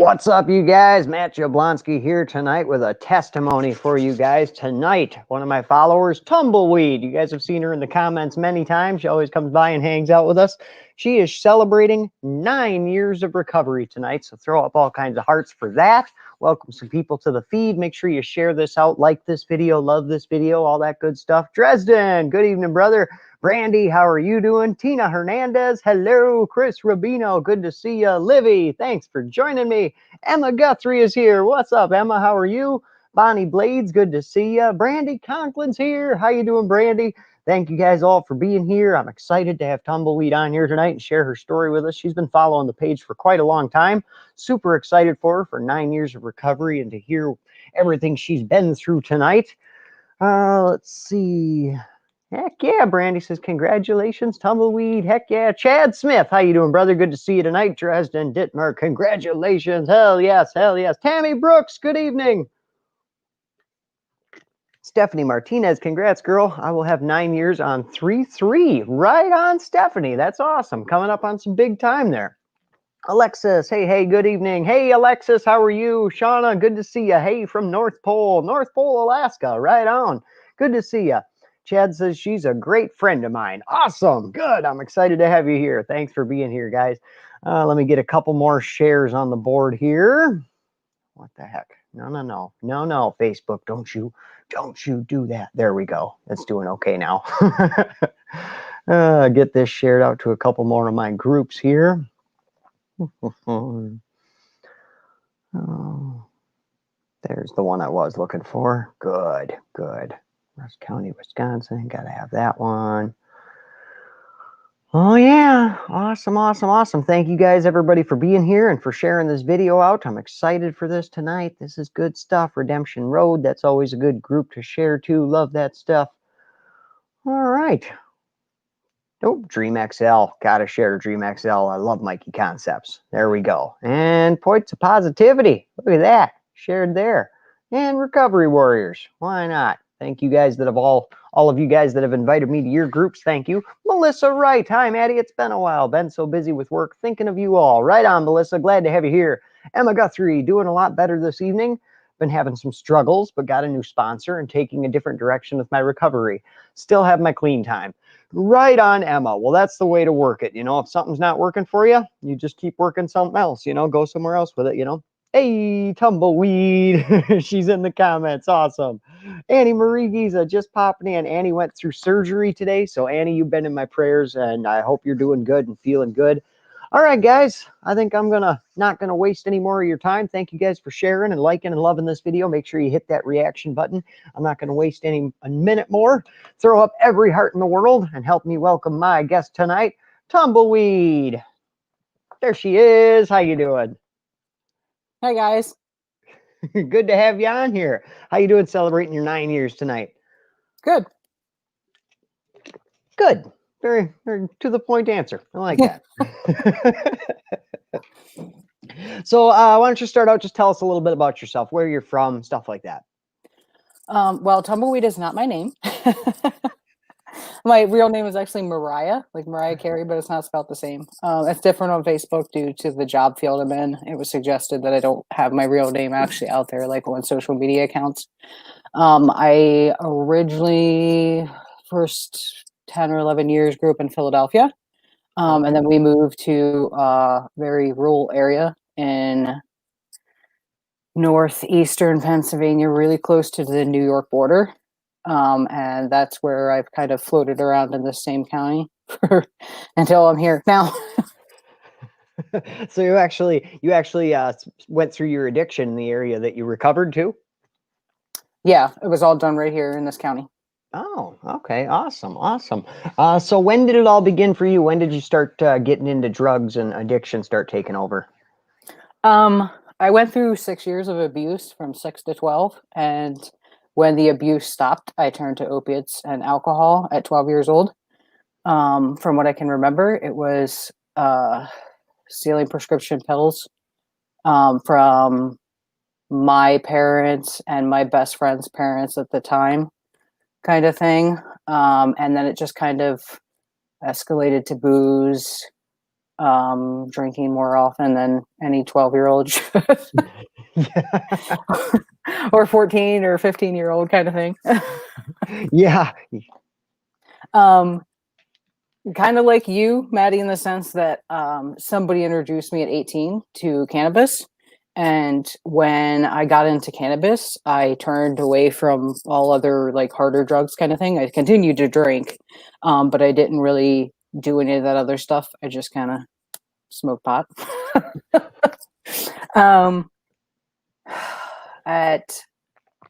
What's up, you guys? Matt Jablonski here tonight with a testimony for you guys. Tonight, one of my followers, Tumbleweed. You guys have seen her in the comments many times. She always comes by and hangs out with us. She is celebrating 9 years of recovery tonight, so throw up all kinds of hearts for that. Welcome some people to the feed. Make sure you share this out, like this video, love this video, all that good stuff. Dresden, good evening, brother. Brandy, how are you doing? Tina Hernandez, hello. Chris Rubino, good to see you. Livy, thanks for joining me. Emma Guthrie is here. What's up, Emma? How are you? Bonnie Blades, good to see you. Brandy Conklin's here. How you doing, Brandy? Thank you guys all for being here. I'm excited to have Tumbleweed on here tonight and share her story with us. She's been following the page for quite a long time. Super excited for her for 9 years of recovery and to hear everything she's been through tonight. Let's see. Heck yeah, Brandy says, congratulations, Tumbleweed. Heck yeah. Chad Smith, how you doing, brother? Good to see you tonight. Dresden Dittmer, congratulations. Hell yes, hell yes. Tammy Brooks, good evening. Stephanie Martinez, congrats, girl. I will have 9 years on 3/3. Right on, Stephanie. That's awesome. Coming up on some big time there. Alexis, hey, good evening. Hey, Alexis, how are you? Shauna, good to see you. Hey, from North Pole, Alaska. Right on. Good to see you. Chad says she's a great friend of mine. Awesome. Good. I'm excited to have you here. Thanks for being here, guys. Let me get a couple more shares on the board here. What the heck? No, Facebook, don't you do that. There we go. It's doing okay now. Get this shared out to a couple more of my groups here. Oh, there's the one I was looking for. Good. Rusk County, Wisconsin. Got to have that one. Oh, yeah. Awesome. Thank you guys, everybody, for being here and for sharing this video out. I'm excited for this tonight. This is good stuff. Redemption Road. That's always a good group to share, too. Love that stuff. All right. Oh, Dream XL. Got to share Dream XL. I love Mikey Concepts. There we go. And Points of Positivity. Look at that. Shared there. And Recovery Warriors. Why not? Thank you guys that have all of you guys that have invited me to your groups. Thank you. Melissa Wright. Hi, Maddie. It's been a while. Been so busy with work. Thinking of you all. Right on, Melissa. Glad to have you here. Emma Guthrie. Doing a lot better this evening. Been having some struggles, but got a new sponsor and taking a different direction with my recovery. Still have my clean time. Right on, Emma. Well, that's the way to work it. You know, if something's not working for you, you just keep working something else, you know, go somewhere else with it, you know. Hey, Tumbleweed. She's in the comments. Awesome. Annie Marie Giza just popping in. Annie went through surgery today. So, Annie, you've been in my prayers, and I hope you're doing good and feeling good. All right, guys, I think I'm not gonna waste any more of your time. Thank you guys for sharing and liking and loving this video. Make sure you hit that reaction button. I'm not gonna waste a minute more. Throw up every heart in the world and help me welcome my guest tonight, Tumbleweed. There she is. How you doing? Hi, guys. Good to have you on here. How you doing celebrating your 9 years tonight? Good. Good. Very, very to the point answer. I like that. So why don't you start out, just tell us a little bit about yourself, where you're from, stuff like that. Well, Tumbleweed is not my name. My real name is actually Moriah, like Mariah Carey, but it's not spelled the same. It's different on Facebook due to the job field I'm in. It was suggested that I don't have my real name actually out there, like on social media accounts. I originally, first 10 or 11 years, grew up in Philadelphia. And then we moved to a very rural area in northeastern Pennsylvania, really close to the New York border. And that's where I've kind of floated around in the same county until I'm here now. So you actually went through your addiction in the area that you recovered to? Yeah, it was all done right here in this county. Oh, okay. Awesome. So when did it all begin for you? When did you start getting into drugs and addiction start taking over? I went through 6 years of abuse from 6 to 12. And when the abuse stopped, I turned to opiates and alcohol at 12 years old. From what I can remember, it was stealing prescription pills from my parents and my best friend's parents at the time, kind of thing. And then it just kind of escalated to booze, drinking more often than any 12-year-old should. Or 14 or 15-year-old kind of thing. Yeah. Kind of like you, Maddie, in the sense that somebody introduced me at 18 to cannabis. And when I got into cannabis, I turned away from all other like harder drugs kind of thing. I continued to drink, but I didn't really do any of that other stuff. I just kind of smoked pot. At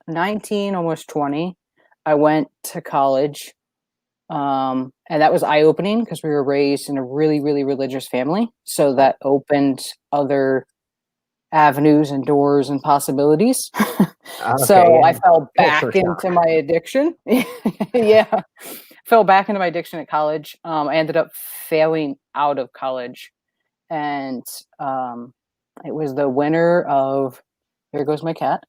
19, almost 20, I went to college. And that was eye-opening because we were raised in a really, really religious family. So that opened other avenues and doors and possibilities. So I fell back into my addiction. Yeah. Fell back into my addiction at college. I ended up failing out of college. And it was the winner of, here goes my cat.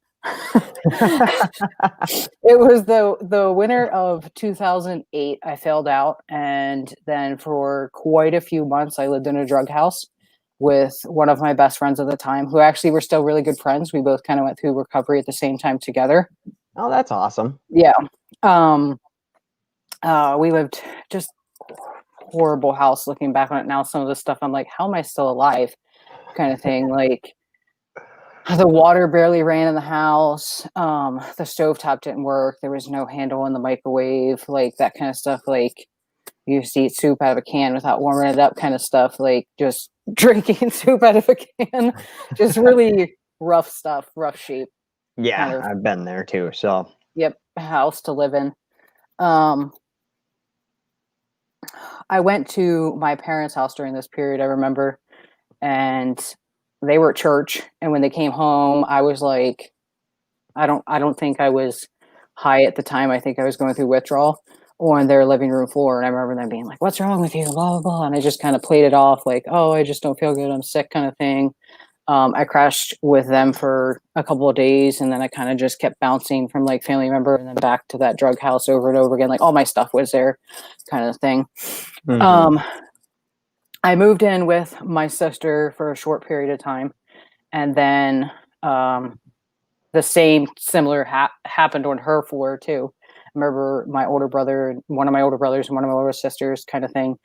It was the winter of 2008. I failed out, and then for quite a few months I lived in a drug house with one of my best friends at the time, who actually were still really good friends. We both kind of went through recovery at the same time together. Oh, that's awesome. Yeah. We lived just horrible house. Looking back on it now, some of the stuff I'm like, how am I still alive? Kind of thing. Like, the water barely ran in the house. The stovetop didn't work. There was no handle in the microwave, like that kind of stuff. Like, you used to eat soup out of a can without warming it up, kind of stuff. Like, just drinking soup out of a can. Just really rough stuff, rough shape. Yeah, kind of, I've been there too. So, yep, house to live in. I went to my parents' house during this period, I remember, and they were at church. And when they came home, I was like, I don't think I was high at the time. I think I was going through withdrawal on their living room floor. And I remember them being like, what's wrong with you? Blah, blah, blah. And I just kind of played it off like, oh, I just don't feel good. I'm sick kind of thing. I crashed with them for a couple of days. And then I kind of just kept bouncing from like family member and then back to that drug house over and over again. Like all my stuff was there kind of thing. I moved in with my sister for a short period of time. And then the same similar happened on her floor too. I remember my older brother, one of my older brothers and one of my older sisters kind of thing.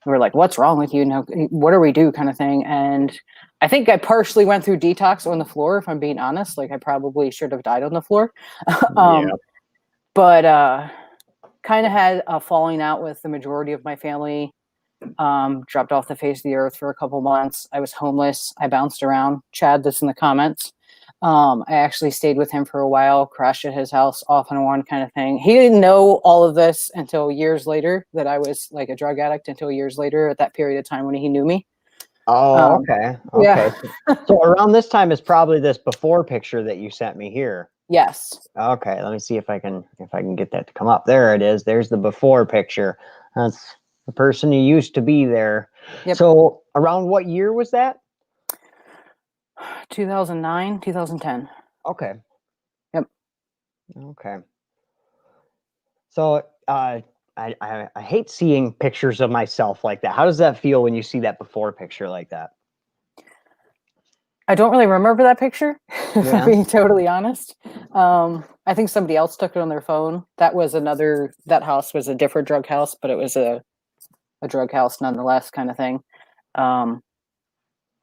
We were like, what's wrong with you? Now, what do we do kind of thing? And I think I partially went through detox on the floor, if I'm being honest. Like I probably should have died on the floor. But kind of had a falling out with the majority of my family. Dropped off the face of the earth for a couple months. I was homeless. I bounced around. Chad, this in the comments. I actually stayed with him for a while, crashed at his house off and on kind of thing. He didn't know all of this until years later, that I was like a drug addict, until years later at that period of time when he knew me. Oh, okay. Yeah. So around this time is probably this before picture that you sent me here. Yes. Okay, let me see if I can get that to come up. There it is. There's the before picture. That's the person who used to be there. Yep. So around what year was that? 2009, 2010. Okay. Yep. Okay. So I hate seeing pictures of myself like that. How does that feel when you see that before picture like that? I don't really remember that picture, if I'm being totally honest. I think somebody else took it on their phone. That house was a different drug house, but it was a drug house nonetheless kind of thing.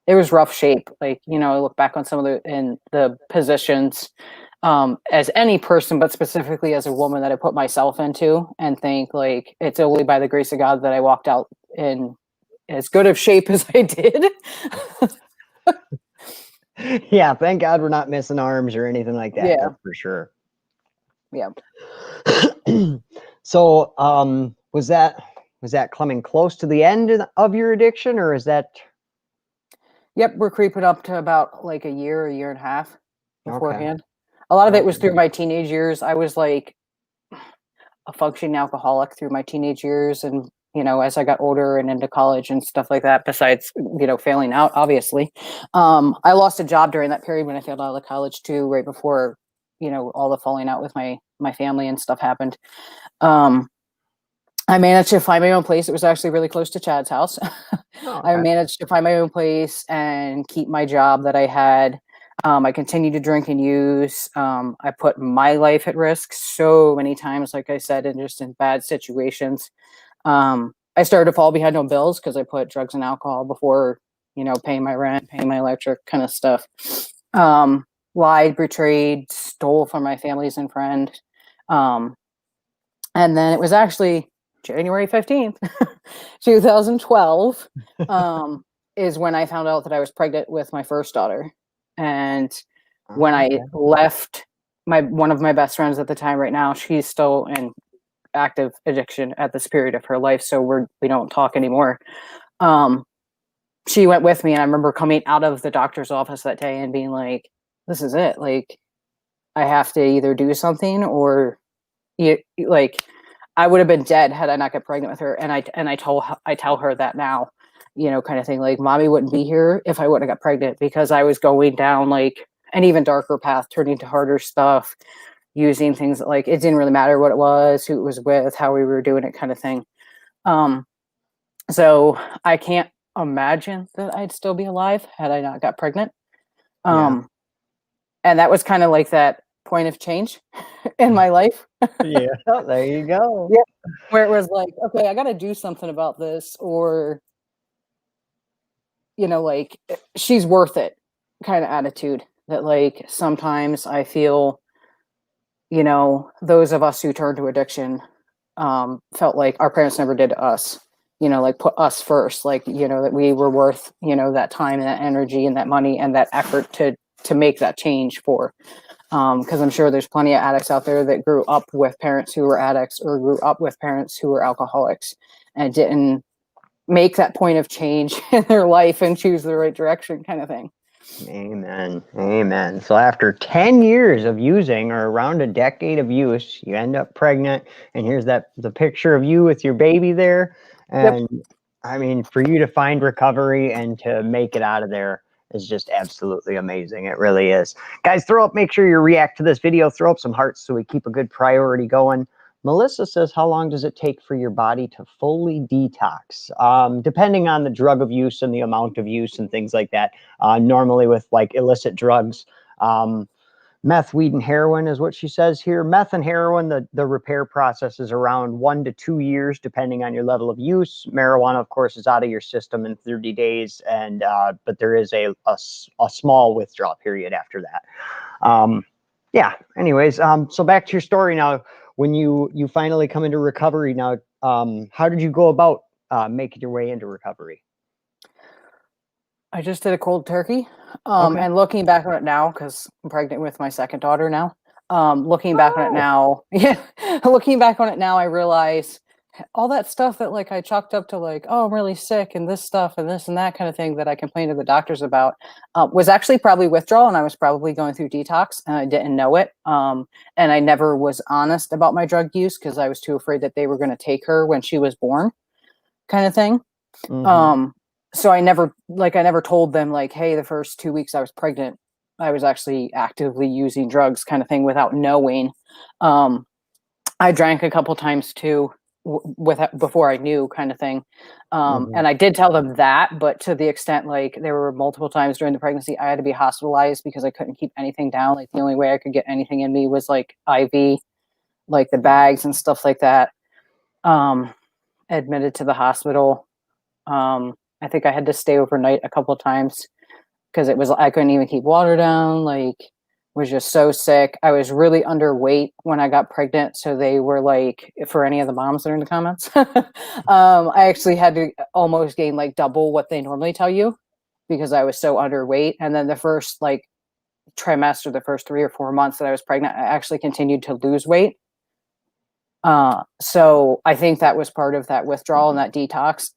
It was rough shape. Like, I look back on some of the positions as any person, but specifically as a woman that I put myself into, and think like it's only by the grace of God that I walked out in as good of shape as I did. Yeah, thank God we're not missing arms or anything like that. Yeah, for sure. Yeah. So, was that coming close to the end of your addiction, or is that? Yep, we're creeping up to about like a year and a half beforehand. Okay. A lot of it was through my teenage years. I was like a functioning alcoholic through my teenage years, and as I got older and into college and stuff like that, besides, failing out, obviously. I lost a job during that period when I failed out of college too, right before, all the falling out with my family and stuff happened. I managed to find my own place. It was actually really close to Chad's house. Oh, I okay. managed to find my own place and keep my job that I had. I continued to drink and use. I put my life at risk so many times, like I said, and just in bad situations. I started to fall behind on bills because I put drugs and alcohol before, paying my rent, paying my electric, kind of stuff. Lied, betrayed, stole from my families and friend. Um, and then it was actually January 15th, 2012, is when I found out that I was pregnant with my first daughter. And when Oh, I okay. left one of my best friends at the time, right now, she's still in active addiction at this period of her life. So we don't talk anymore. Um, she went with me, and I remember coming out of the doctor's office that day and being like, this is it. Like, I have to either do something or like I would have been dead had I not got pregnant with her. And I tell her that now, kind of thing. Like, mommy wouldn't be here if I wouldn't have got pregnant, because I was going down like an even darker path, turning to harder stuff, using things that, like, it didn't really matter what it was, who it was with, how we were doing it, kind of thing. Um, so I can't imagine that I'd still be alive had I not got pregnant. Yeah. Um, and that was kind of like that point of change in my life. Yeah. There you go. Yeah, where it was like, okay, I got to do something about this, or like, she's worth it, kind of attitude. That, like, sometimes I feel, those of us who turn to addiction, felt like our parents never did to us. Like, put us first, like, that we were worth, that time and that energy and that money and that effort to make that change for. Because I'm sure there's plenty of addicts out there that grew up with parents who were addicts, or grew up with parents who were alcoholics, and didn't make that point of change in their life and choose the right direction, kind of thing. Amen. Amen. So after 10 years of using, or around a decade of use, you end up pregnant, and here's the picture of you with your baby there. Yep. And I mean, for you to find recovery and to make it out of there is just absolutely amazing. It really is. Guys, make sure you react to this video, throw up some hearts so we keep a good priority going. Melissa says, how long does it take for your body to fully detox? Depending on the drug of use and the amount of use and things like that. Normally with like illicit drugs, meth, weed, and heroin is what she says here. Meth and heroin, the repair process is around 1 to 2 years, depending on your level of use. Marijuana, of course, is out of your system in 30 days, and but there is a small withdrawal period after that. Yeah. Anyways, so back to your story now. When you finally come into recovery now, how did you go about making your way into recovery? I just did a cold turkey. Okay. And looking back on it now, because I'm pregnant with my second daughter now. Looking back on it Oh, now, yeah, looking back on it now, I realize all that stuff that, like, I chalked up to, like, oh, I'm really sick and this stuff and this and that kind of thing that I complained to the doctors about, was actually probably withdrawal, and I was probably going through detox and I didn't know it. And I never was honest about my drug use because I was too afraid that they were going to take her when she was born, kind of thing. mm-hmm. Um, so I never told them, like, hey, the first 2 weeks I was pregnant, I was actually actively using drugs, kind of thing, without knowing. Um, I drank a couple times too, with before I knew, kind of thing. Mm-hmm. And I did tell them that, but to the extent, like, there were multiple times during the pregnancy I had to be hospitalized because I couldn't keep anything down. Like, the only way I could get anything in me was like IV, like the bags and stuff like that. Um, Admitted to the hospital. I think I had to stay overnight a couple of times because I couldn't even keep water down. Like, was just so sick. I was really underweight when I got pregnant, so they were like, for any of the moms that are in the comments, I actually had to almost gain like double what they normally tell you because I was so underweight. And then the first, like, trimester, the first 3 or 4 months that I was pregnant, I actually continued to lose weight. So I think that was part of that withdrawal and that detox.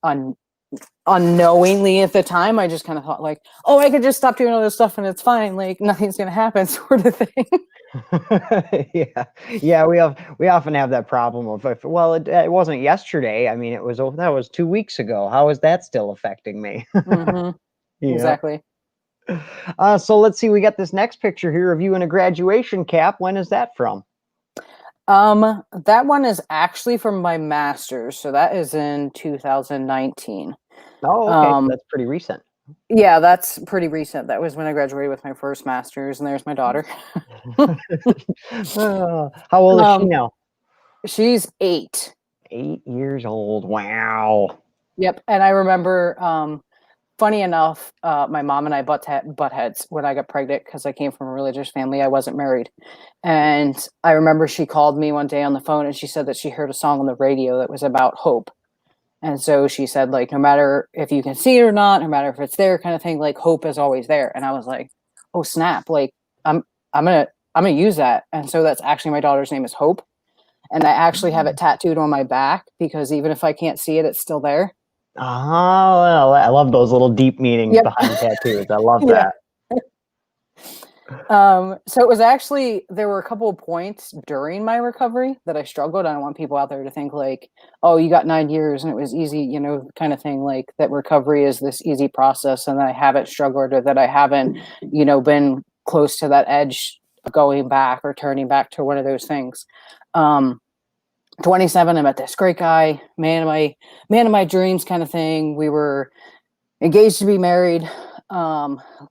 Unknowingly at the time, I just kind of thought, like, oh, I could just stop doing all this stuff and it's fine, like nothing's gonna happen, sort of thing. Yeah, yeah. We often have that problem of, well, it wasn't yesterday. I mean, that was 2 weeks ago. How is that still affecting me? Hmm. Yeah. Exactly. So let's see. We got this next picture here of you in a graduation cap. When is that from? That one is actually from my master's, so that is in 2019. Oh, okay. So Um, that's pretty recent. yeah, that's pretty recent. That was when I graduated with my first master's, and there's my daughter. How old is she Um, now? she's 8. 8 years old. Wow. Yep, and I remember, funny enough, my mom and I butt heads when I got pregnant because I came from a religious family. I wasn't married, and I remember she called me one day on the phone and she said that she heard a song on the radio that was about hope. And so she said, like, no matter if you can see it or not, no matter if it's there, kind of thing, like hope is always there. And I was like, oh snap! Like I'm I'm gonna I'm gonna use that. And so that's actually my daughter's name is Hope, and I actually have it tattooed on my back because even if I can't see it, it's still there. Oh, I love those little deep meanings Yep. behind tattoos. I love Yeah. that. So it was actually, there were a couple of points during my recovery that I struggled. I don't want people out there to think like, oh, you got 9 years and it was easy, kind of thing, like that recovery is this easy process and that I haven't struggled or that I haven't, been close to that edge of going back or turning back to one of those things. 27, I met this great guy, man of my dreams kind of thing. We were engaged to be married.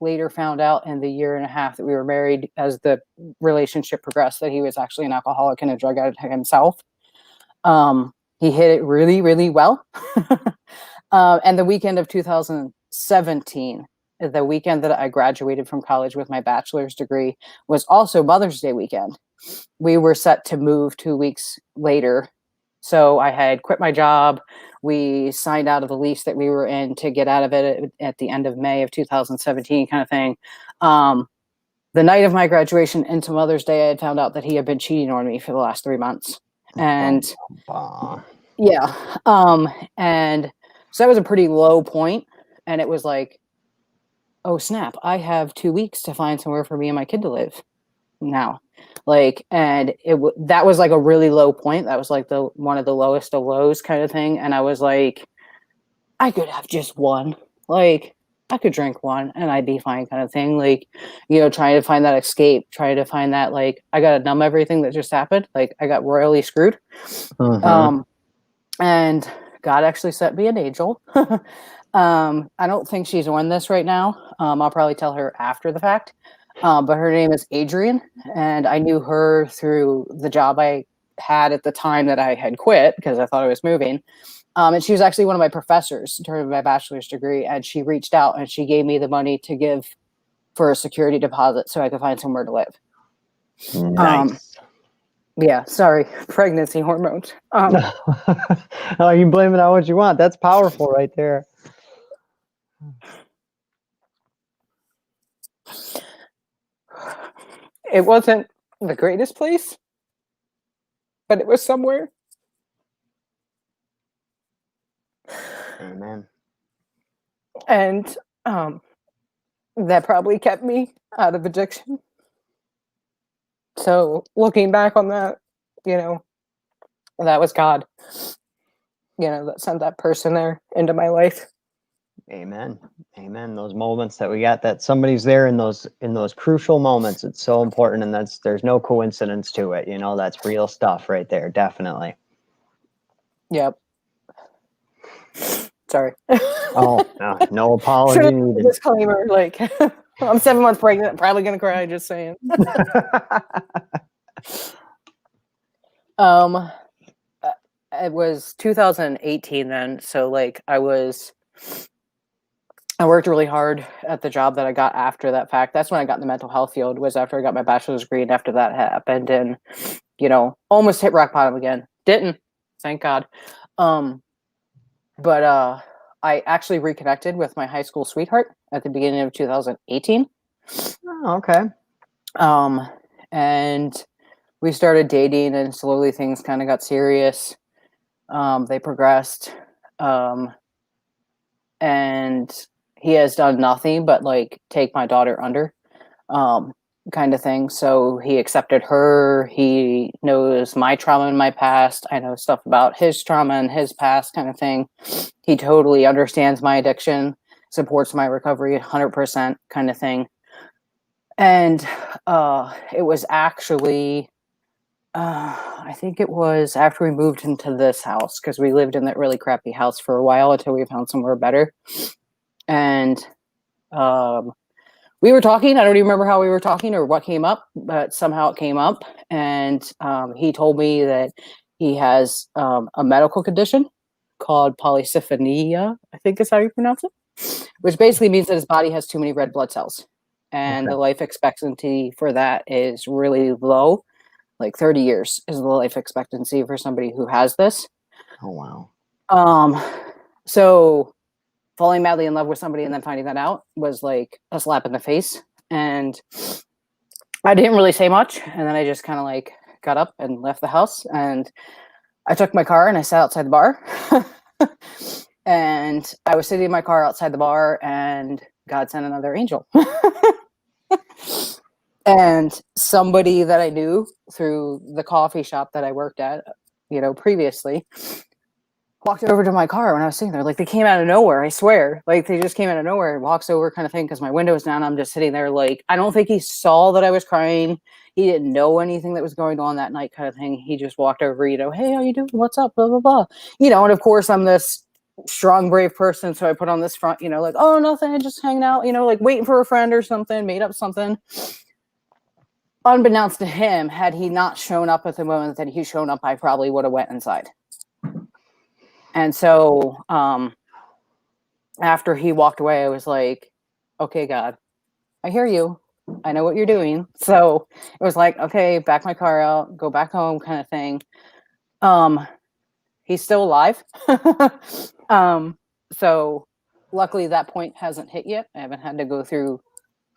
Later found out in the year and a half that we were married, as the relationship progressed, that he was actually an alcoholic and a drug addict himself. He hit it really, really well. And the weekend of 2017, the weekend that I graduated from college with my bachelor's degree, was also Mother's Day weekend. We were set to move 2 weeks later. So I had quit my job. We signed out of the lease that we were in to get out of it at the end of May of 2017, kind of thing. The night of my graduation into Mother's Day, I had found out that he had been cheating on me for the last 3 months. And yeah. And so that was a pretty low point. And it was like, oh snap, I have 2 weeks to find somewhere for me and my kid to live now. Like, and that was like a really low point. That was like the one of the lowest of lows kind of thing. And I was like, I could have just one. Like, I could drink one and I'd be fine, kind of thing. Like, trying to find that escape, trying to find that, like, I got to numb everything that just happened. Like, I got royally screwed. Mm-hmm. And God actually sent me an angel. I don't think she's on this right now. I'll probably tell her after the fact. But her name is Adrian, and I knew her through the job I had at the time that I had quit because I thought I was moving. And she was actually one of my professors during my bachelor's degree, and she reached out and she gave me the money to give for a security deposit so I could find somewhere to live. Nice. Yeah, sorry, pregnancy hormones. Oh, you blame it on what you want. That's powerful right there. It wasn't the greatest place, but it was somewhere. Amen. And that probably kept me out of addiction. So looking back on that, that was God, that sent that person there into my life. Amen. Amen. Those moments that we got, that somebody's there in those crucial moments, it's so important, and there's no coincidence to it. That's real stuff right there. Definitely. Yep. Sorry. Oh, no apology needed. Disclaimer, like, I'm 7 months pregnant. I'm probably gonna cry. Just saying. It was 2018 then, so like I worked really hard at the job that I got after that fact. That's when I got in the mental health field, was after I got my bachelor's degree, and after that happened, and almost hit rock bottom again. Didn't, thank God. But I actually reconnected with my high school sweetheart at the beginning of 2018. Oh, okay. And we started dating, and slowly things kind of got serious. They progressed. And he has done nothing but like take my daughter under, kind of thing. So he accepted her. He knows my trauma in my past. I know stuff about his trauma and his past, kind of thing. He totally understands my addiction, supports my recovery 100%, kind of thing. And it was actually I think it was after we moved into this house because we lived in that really crappy house for a while until we found somewhere better. And um, we were talking. I don't even remember how we were talking or what came up, but somehow it came up. And he told me that he has a medical condition called polycythemia, I think is how you pronounce it, which basically means that his body has too many red blood cells. And Okay. the life expectancy for that is really low. Like 30 years is the life expectancy for somebody who has this. Oh, wow. Um, so falling madly in love with somebody and then finding that out was like a slap in the face. And I didn't really say much. And then I just kind of like got up and left the house. And I took my car and I sat outside the bar. And I was sitting in my car outside the bar, and God sent another angel. And somebody that I knew through the coffee shop that I worked at, previously, walked over to my car when I was sitting there. Like, they came out of nowhere, I swear. Like, they just came out of nowhere and walks over kind of thing because my window was down. I'm just sitting there like, I don't think he saw that I was crying. He didn't know anything that was going on that night kind of thing. He just walked over, hey, how you doing? What's up? Blah, blah, blah. And of course I'm this strong, brave person. So I put on this front, like, oh, nothing, just hanging out, like waiting for a friend or something, made up something. Unbeknownst to him, had he not shown up at the moment that he shown up, I probably would have went inside. And so after he walked away, I was like, okay, God, I hear you. I know what you're doing. So it was like, okay, back my car out, go back home kind of thing. He's still alive. So luckily that point hasn't hit yet. I haven't had to go through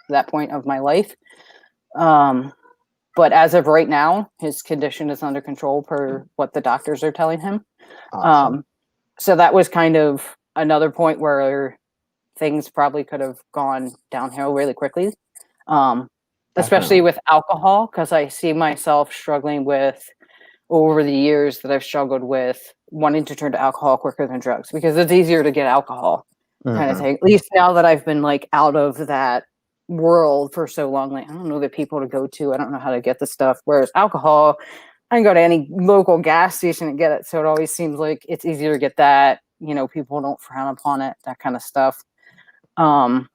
that point of my life. But as of right now, his condition is under control per what the doctors are telling him. Awesome. So that was kind of another point where things probably could have gone downhill really quickly. Especially with alcohol, because I see myself struggling with, over the years that I've struggled with, wanting to turn to alcohol quicker than drugs because it's easier to get alcohol kind of thing. At least now that I've been like out of that world for so long, like I don't know the people to go to. I don't know how to get the stuff. Whereas alcohol, I can go to any local gas station and get it. So it always seems like it's easier to get that. People don't frown upon it, that kind of stuff. And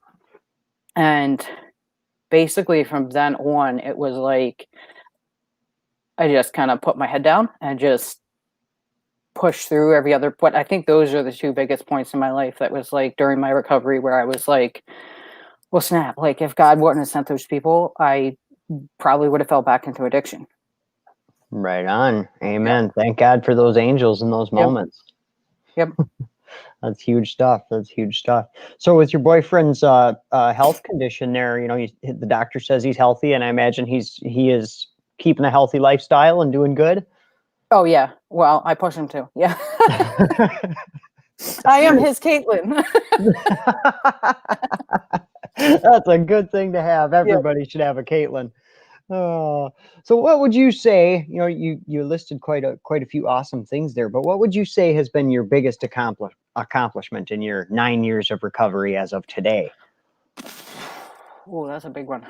basically from then on, it was like I just kind of put my head down and just push through every other. But I think those are the two biggest points in my life that was like during my recovery where I was like, well, snap, like if God wouldn't have sent those people, I probably would have fell back into addiction. Right on. Amen. Yep. Thank God for those angels in those moments. Yep. That's huge stuff. That's huge stuff. So with your boyfriend's health condition there, the doctor says he's healthy, and I imagine he is keeping a healthy lifestyle and doing good. Oh yeah. Well, I push him to. Yeah. I am his Caitlin. That's a good thing to have. Everybody should have a Caitlin. So what would you say, you listed quite a few awesome things there, but what would you say has been your biggest accomplishment in your 9 years of recovery as of today? Oh, that's a big one.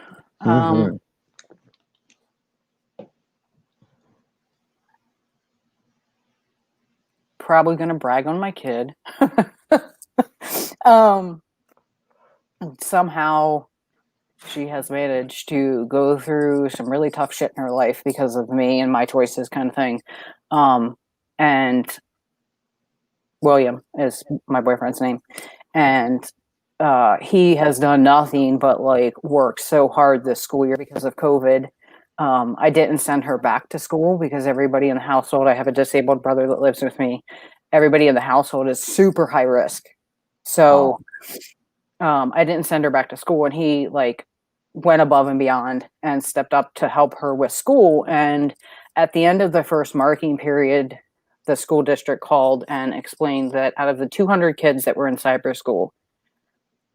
Probably going to brag on my kid. Somehow she has managed to go through some really tough shit in her life because of me and my choices kind of thing. And William is my boyfriend's name. And he has done nothing but like work so hard this school year because of COVID. I didn't send her back to school because everybody in the household, I have a disabled brother that lives with me. Everybody in the household is super high risk. So I didn't send her back to school, and he like went above and beyond and stepped up to help her with school. And at the end of the first marking period, the school district called and explained that out of the 200 kids that were in cyber school,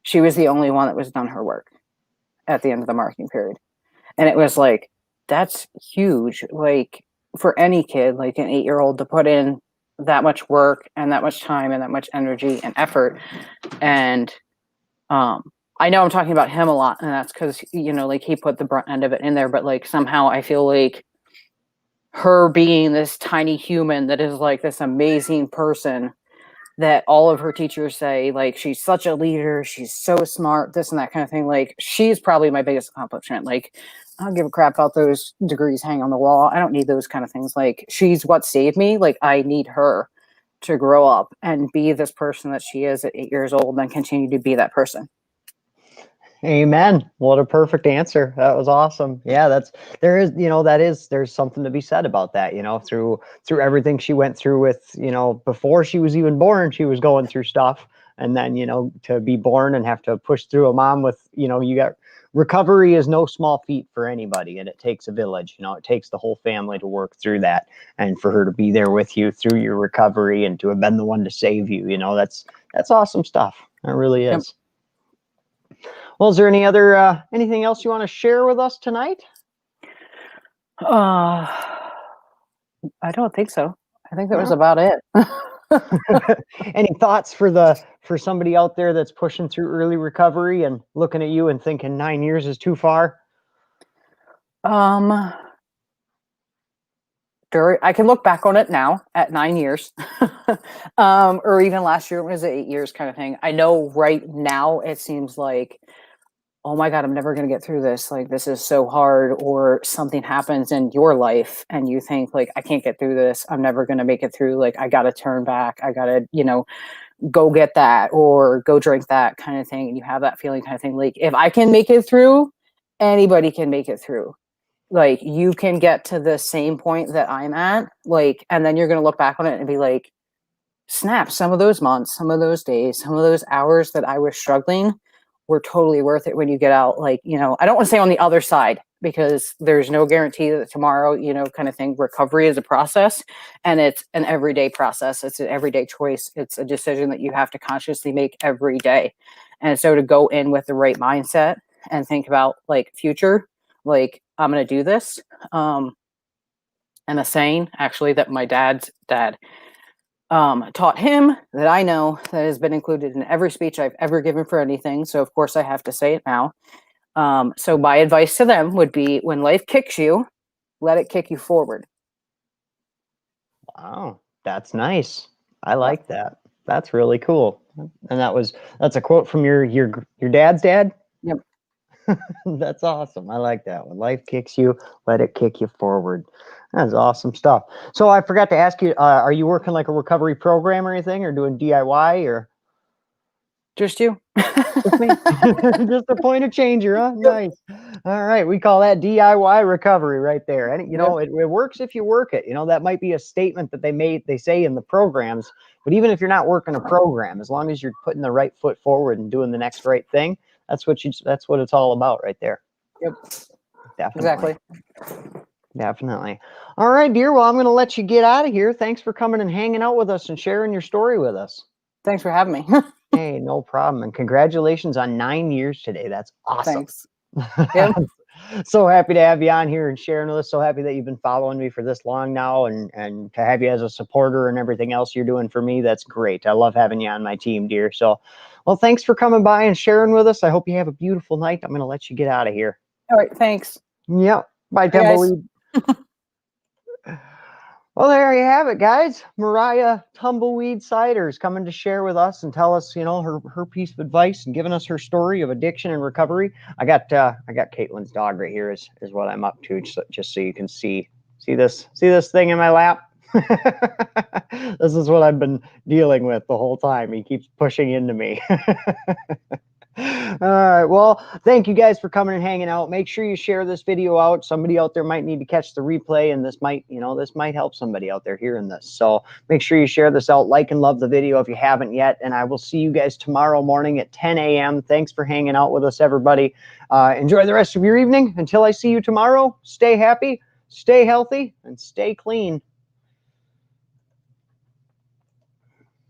she was the only one that was done her work at the end of the marking period. And it was like, that's huge. Like for any kid, like an 8-year-old, to put in that much work and that much time and that much energy and effort. And I know I'm talking about him a lot, and that's because, like he put the brunt end of it in there, but like somehow I feel like her being this tiny human that is like this amazing person that all of her teachers say, like, she's such a leader, she's so smart, this and that kind of thing. Like, she's probably my biggest accomplishment. Like, I don't give a crap about those degrees hanging on the wall. I don't need those kind of things. Like, she's what saved me. Like, I need her to grow up and be this person that she is at 8 years old and continue to be that person. Amen. What a perfect answer. That was awesome. Yeah, there's something to be said about that, through everything she went through with, before she was even born, she was going through stuff. And then, to be born and have to push through a mom with, you got recovery is no small feat for anybody, and it takes a village. It takes the whole family to work through that, and for her to be there with you through your recovery and to have been the one to save you, that's awesome stuff. It really is. Yep. Well, is there anything else you want to share with us tonight? I don't think so. I think that was about it. Any thoughts for somebody out there that's pushing through early recovery and looking at you and thinking 9 years is too far? I can look back on it now at 9 years, or even last year, was it 8 years kind of thing. I know right now it seems like, oh my God, I'm never going to get through this. Like, this is so hard. Or something happens in your life and you think, like, I can't get through this. I'm never going to make it through. Like, I got to turn back. I got to, go get that or go drink that kind of thing. And you have that feeling kind of thing. Like, if I can make it through, anybody can make it through. Like, you can get to the same point that I'm at. Like, and then you're going to look back on it and be like, snap, some of those months, some of those days, some of those hours that I was struggling were totally worth it when you get out. Like, I don't want to say on the other side, because there's no guarantee that tomorrow, kind of thing. Recovery is a process, and it's an everyday process. It's an everyday choice. It's a decision that you have to consciously make every day. And so to go in with the right mindset and think about, like, future, like, I'm going to do this. And a saying actually that my dad's dad taught him, that I know, that has been included in every speech I've ever given for anything. So of course I have to say it now. So my advice to them would be, when life kicks you, let it kick you forward. Wow, that's nice. I like that. That's really cool. And that's a quote from your dad's dad? Yep. That's awesome. I like that. When life kicks you, let it kick you forward. That's awesome stuff. So I forgot to ask you, are you working like a recovery program or anything, or doing DIY, or? Just you. Just me. Just a point of changer, huh? Nice. All right. We call that DIY recovery right there. And, it works if you work it. That might be a statement that they say in the programs, but even if you're not working a program, as long as you're putting the right foot forward and doing the next right thing, that's what it's all about right there. Yep. Definitely. Exactly. Definitely. All right, dear. Well, I'm going to let you get out of here. Thanks for coming and hanging out with us and sharing your story with us. Thanks for having me. Hey, no problem. And congratulations on 9 years today. That's awesome. Thanks. Yep. So happy to have you on here and sharing with us. So happy that you've been following me for this long now, and to have you as a supporter and everything else you're doing for me. That's great. I love having you on my team, dear. So, well, thanks for coming by and sharing with us. I hope you have a beautiful night. I'm going to let you get out of here. All right. Thanks. Yep. Bye, Tumbleweed. Well, there you have it, guys. Moriah Tumbleweed Seiders coming to share with us and tell us, her piece of advice and giving us her story of addiction and recovery. I got Caitlin's dog right here is what I'm up to, just so you can see this thing in my lap. This is what I've been dealing with the whole time. He keeps pushing into me. All right. Well, thank you guys for coming and hanging out. Make sure you share this video out. Somebody out there might need to catch the replay, and this might help somebody out there hearing this. So make sure you share this out, like and love the video if you haven't yet. And I will see you guys tomorrow morning at 10 a.m. Thanks for hanging out with us, everybody. Enjoy the rest of your evening. Until I see you tomorrow, stay happy, stay healthy, and stay clean.